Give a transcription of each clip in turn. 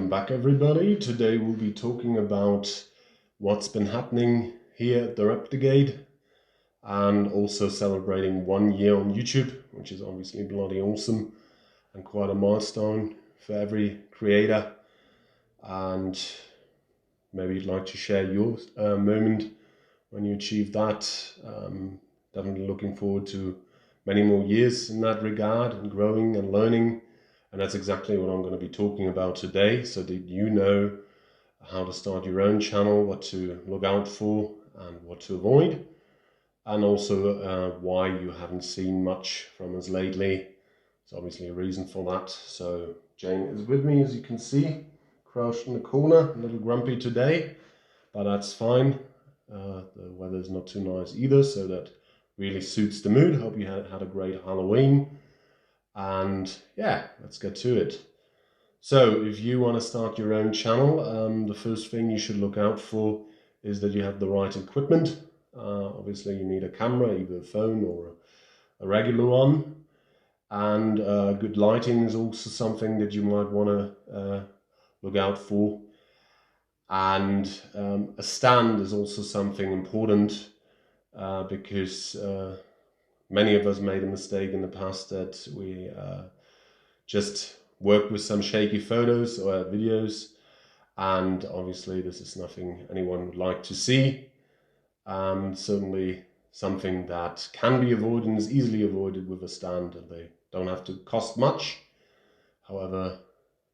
Welcome back everybody. Today we'll be talking about what's been happening here at the Reptigade and also celebrating 1 year on YouTube, which is obviously bloody awesome and quite a milestone for every creator. And maybe you'd like to share your moment when you achieved that. Definitely looking forward to many more years in that regard and growing and learning. And that's exactly what I'm going to be talking about today, so that you know how to start your own channel, what to look out for and what to avoid, and also why you haven't seen much from us lately. There's obviously a reason for that. So Jane is with me, as you can see, crouched in the corner, a little grumpy today, but that's fine. The weather's not too nice either, so that really suits the mood. Hope you had a great Halloween. And yeah, let's get to it. So if you want to start your own channel, the first thing you should look out for is that you have the right equipment. Obviously you need a camera, either a phone or a regular one. And good lighting is also something that you might want to look out for. And a stand is also something important because many of us made a mistake in the past that we just work with some shaky photos or videos, and obviously this is nothing anyone would like to see. Certainly something that can be avoided and is easily avoided with a stand, and they don't have to cost much. However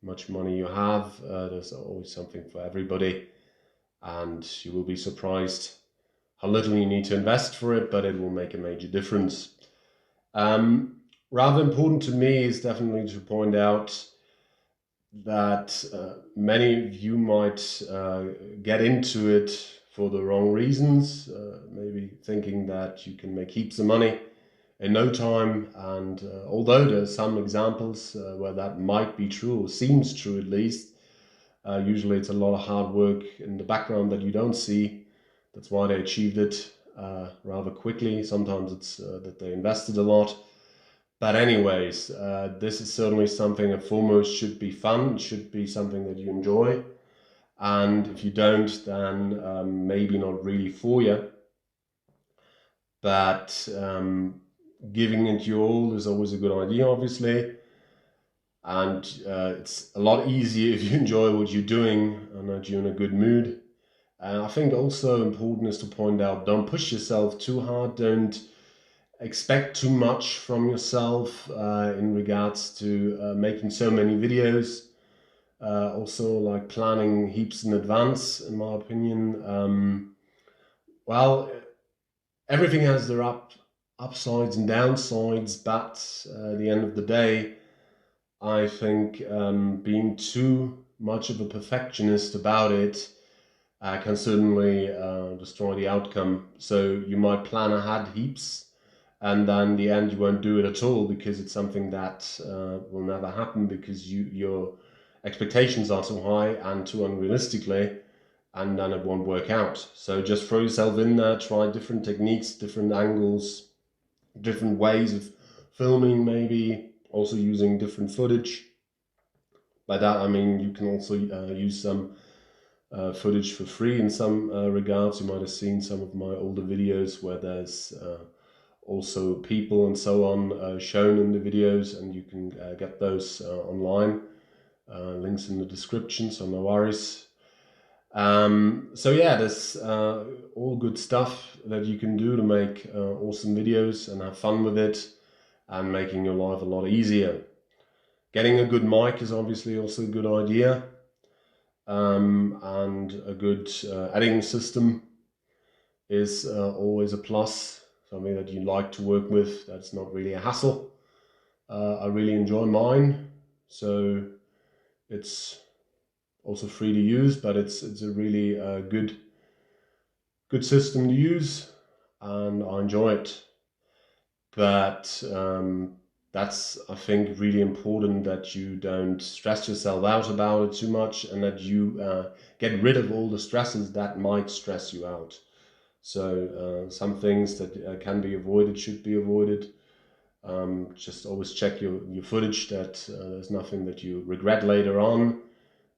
much money you have, there's always something for everybody, and you will be surprised how little you need to invest for it, but it will make a major difference. Rather important to me is definitely to point out that many of you might get into it for the wrong reasons, maybe thinking that you can make heaps of money in no time. And although there's some examples where that might be true, or seems true at least, usually it's a lot of hard work in the background that you don't see. That's why they achieved it rather quickly. Sometimes it's that they invested a lot. But anyways, this is certainly something that foremost should be fun, should be something that you enjoy. And if you don't, then maybe not really for you. But giving it your all is always a good idea, obviously. And it's a lot easier if you enjoy what you're doing and that you're in a good mood. I think also important is to point out, don't push yourself too hard, don't expect too much from yourself in regards to making so many videos. Also like planning heaps in advance, in my opinion. Well, everything has their upsides and downsides, but at the end of the day, I think being too much of a perfectionist about it can certainly destroy the outcome. So you might plan ahead heaps, and then in the end you won't do it at all because it's something that will never happen because your expectations are too high and too unrealistically, and then it won't work out. So just throw yourself in there, try different techniques, different angles, different ways of filming, maybe also using different footage. By that I mean you can also use some footage for free in some regards. You might have seen some of my older videos where there's also people and so on shown in the videos, and you can get those online. Links in the description, so no worries. So yeah, there's all good stuff that you can do to make awesome videos and have fun with it and making your life a lot easier. Getting a good mic is obviously also a good idea. And a good editing system is always a plus, something that you like to work with, that's not really a hassle. I really enjoy mine, so it's also free to use, but it's a really good system to use, and I enjoy it. But that's, I think, really important that you don't stress yourself out about it too much, and that you get rid of all the stresses that might stress you out. So some things that can be avoided should be avoided. Just always check your footage, that there's nothing that you regret later on,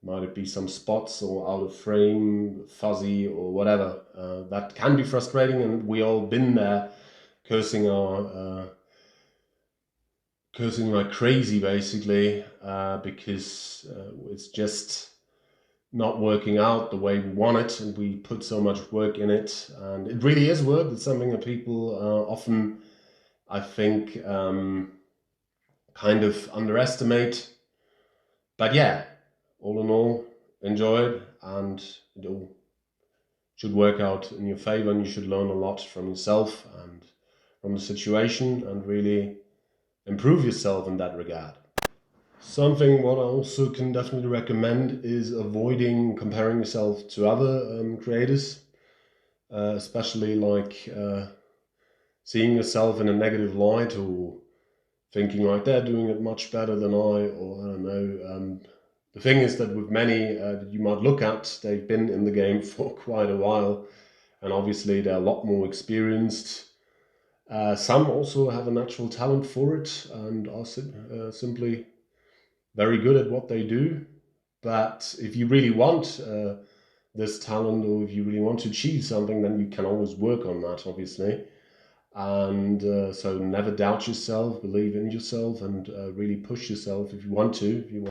Might it be some spots or out of frame, fuzzy or whatever. That can be frustrating, and we all been there, cursing like crazy basically, because it's just not working out the way we want it, and we put so much work in it, and it really is work. It's something that people often, I think, kind of underestimate. But yeah, all in all, enjoy it, and it all should work out in your favor, and you should learn a lot from yourself and from the situation, and really improve yourself in that regard. Something what I also can definitely recommend is avoiding comparing yourself to other creators, especially like seeing yourself in a negative light, or thinking like they're doing it much better than I, or I don't know. The thing is that with many that you might look at, they've been in the game for quite a while, and obviously they're a lot more experienced. Some also have a natural talent for it and are simply very good at what they do. But if you really want this talent, or if you really want to achieve something, then you can always work on that, obviously. And so never doubt yourself, believe in yourself, and really push yourself if you want to.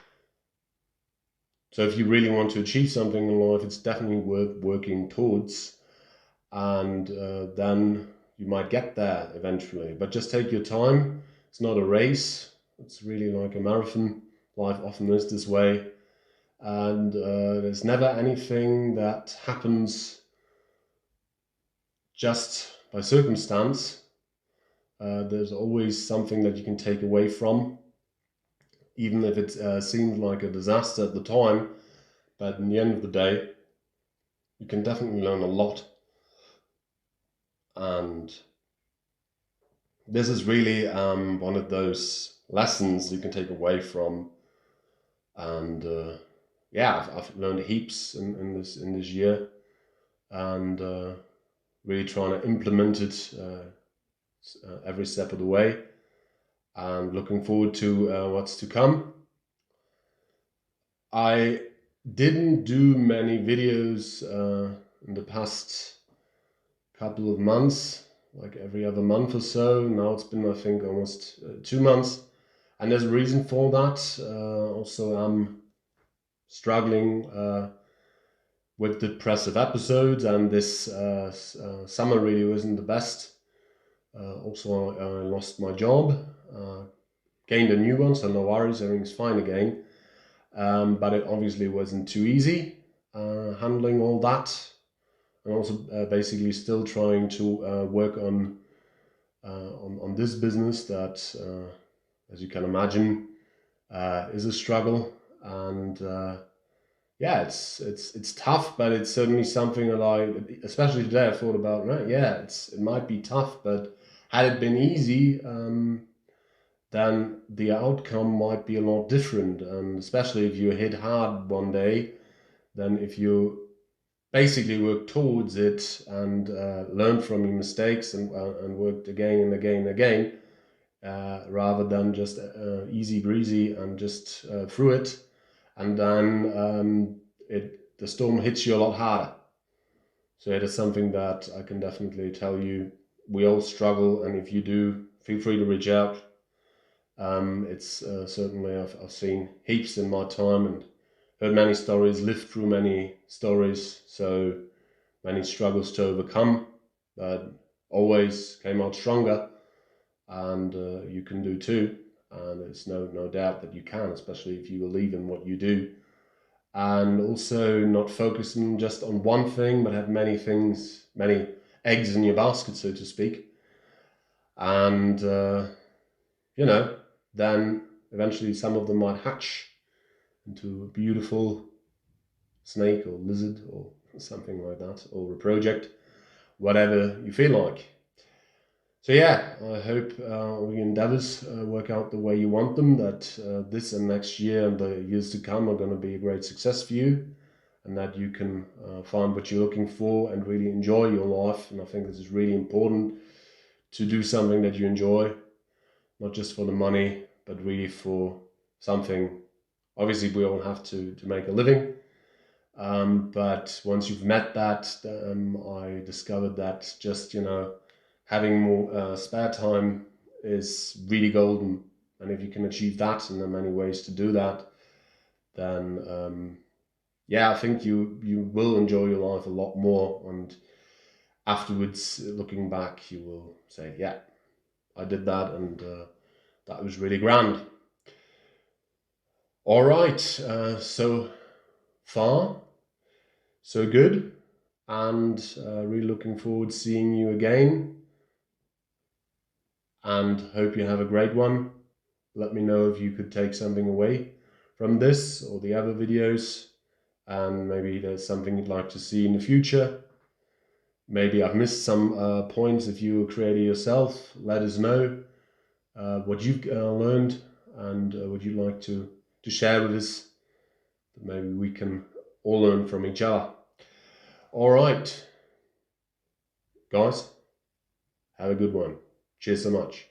So if you really want to achieve something in life, it's definitely worth working towards, and then you might get there eventually. But just take your time. It's not a race. It's really like a marathon. Life often is this way. And there's never anything that happens just by circumstance. There's always something that you can take away from, even if it seems like a disaster at the time. But in the end of the day, you can definitely learn a lot. And this is really one of those lessons you can take away from. And yeah, I've learned heaps in this year, and really trying to implement it every step of the way, and looking forward to what's to come. I didn't do many videos in the past couple of months, like every other month or so. Now it's been, I think, almost 2 months, and there's a reason for that. Also, I'm struggling with depressive episodes, and this summer really wasn't the best. Also, I lost my job, gained a new one, so no worries, everything's fine again. But it obviously wasn't too easy handling all that, and also basically still trying to work on this business that, as you can imagine, is a struggle. And yeah, it's tough, but it's certainly something that especially today, I thought about, right? Yeah, it might be tough, but had it been easy, then the outcome might be a lot different. And especially if you hit hard one day, then if you basically work towards it and learn from your mistakes, and worked again and again and again, rather than just easy breezy and just through it, and then the storm hits you a lot harder. So it is something that I can definitely tell you, we all struggle, and if you do, feel free to reach out. It's certainly, I've seen heaps in my time, and heard many stories, lived through many stories, so many struggles to overcome, but always came out stronger. And you can do too, and there's no doubt that you can, especially if you believe in what you do, and also not focusing just on one thing, but have many things, many eggs in your basket, so to speak. And then eventually some of them might hatch into a beautiful snake or lizard or something like that, or a project, whatever you feel like. So yeah, I hope all your endeavors work out the way you want them, that this and next year and the years to come are going to be a great success for you, and that you can find what you're looking for and really enjoy your life. And I think this is really important, to do something that you enjoy, not just for the money, but really for something Obviously, we all have to make a living. But once you've met that, I discovered that just, having more spare time is really golden. And if you can achieve that, and there are many ways to do that, then yeah, I think you will enjoy your life a lot more. And afterwards, looking back, you will say, yeah, I did that, and that was really grand. All right, so far, so good, and really looking forward to seeing you again, and hope you have a great one. Let me know if you could take something away from this or the other videos, and maybe there's something you'd like to see in the future. Maybe I've missed some points. If you're a creator yourself, let us know what you've learned and what you'd like to share with us. Maybe we can all learn from each other. All right, guys, have a good one. Cheers so much.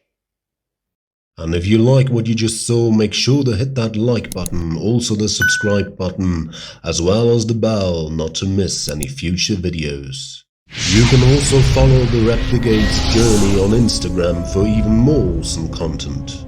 And if you like what you just saw, make sure to hit that like button, also the subscribe button, as well as the bell, not to miss any future videos. You can also follow the Reptigade's journey on Instagram for even more awesome content.